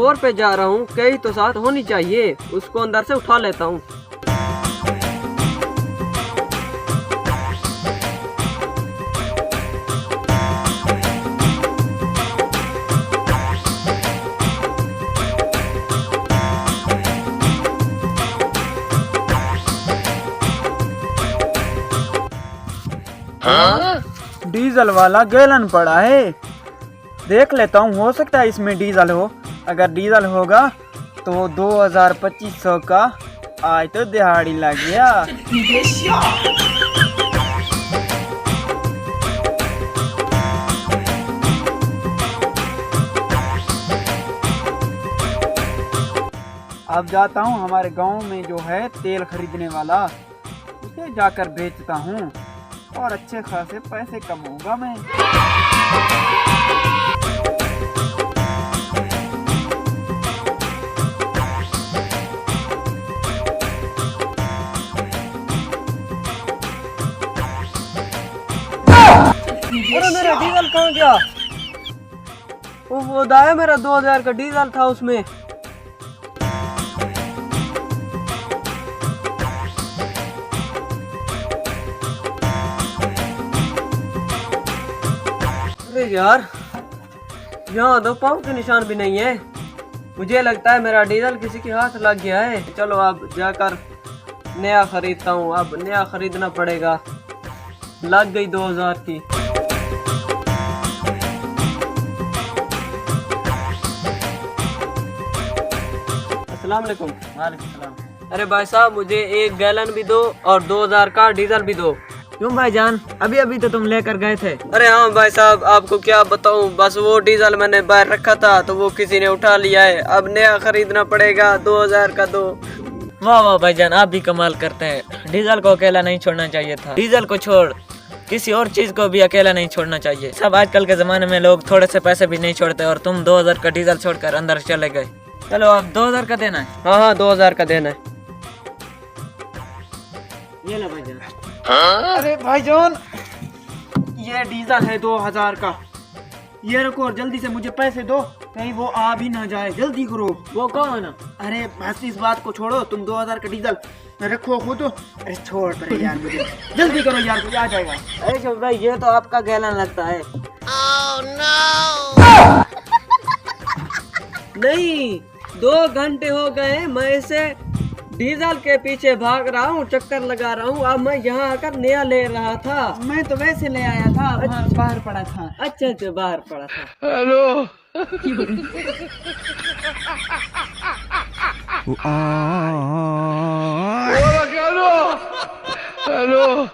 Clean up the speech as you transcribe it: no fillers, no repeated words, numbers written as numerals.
Floor पे जा रहा हूँ, कई तो साथ होनी चाहिए, उसको अंदर से उठा लेता हूँ। डीजल वाला गैलन पड़ा है, देख लेता हूँ, हो सकता है इसमें डीजल हो। अगर डीजल होगा तो 2200 का आज तो दिहाड़ी लग गया। अब जाता हूँ हमारे गांव में जो है तेल खरीदने वाला, उसे जाकर बेचता हूँ और अच्छे खासे पैसे कमाऊंगा मैं। अरे मेरा डीजल कहाँ गया? वो दाया, मेरा 2000 का डीजल था उसमें। अरे यार, यहाँ तो पाँव के निशान भी नहीं है। मुझे लगता है मेरा डीजल किसी के हाथ लग गया है। चलो अब जाकर नया खरीदता हूँ। अब नया खरीदना पड़ेगा। लग गई 2000 की। अस्सलाम वालेकुम। वालेकुम सलाम। अरे भाई साहब, मुझे 1 गैलन भी दो और 2000 का डीजल भी दो। क्यों भाईजान, अभी अभी तो तुम लेकर गए थे। अरे हाँ भाई साहब, आपको क्या बताऊं, बस वो डीजल मैंने बाहर रखा था तो वो किसी ने उठा लिया है। अब नया खरीदना पड़ेगा। 2000 का दो। वाह वाह भाईजान, आप भी कमाल करते हैं। डीजल को अकेला नहीं छोड़ना चाहिए था। डीजल को छोड़ किसी और चीज को भी अकेला नहीं छोड़ना चाहिए। सब आजकल के जमाने में लोग थोड़े से पैसे भी नहीं छोड़ते और तुम 2000 का डीजल छोड़कर अंदर चले गए। चलो अब 2000 का देना है। हाँ 2000 का देना है। ये लो भाईजान। अरे भाईजान, ये डीजल है 2000 का। ये रखो और जल्दी से मुझे पैसे दो, कहीं वो आ भी ना जाए। जल्दी करो। वो कौन है? अरे बस इस बात को छोड़ो, तुम 2000 का डीजल रखो खुद। अरे छोड़ परे यार, मुझे जल्दी करो यार, कोई आ जाएगा। अरे शोभ भाई, ये तो आपका गैलन लगता है। नहीं, 2 घंटे हो गए मैं इसे डीजल के पीछे भाग रहा हूँ, चक्कर लगा रहा हूँ। अब मैं यहाँ आकर नया ले रहा था। मैं तो वैसे ले आया था, बाहर पड़ा था। अच्छा बाहर पड़ा था। हेलो। हेलो।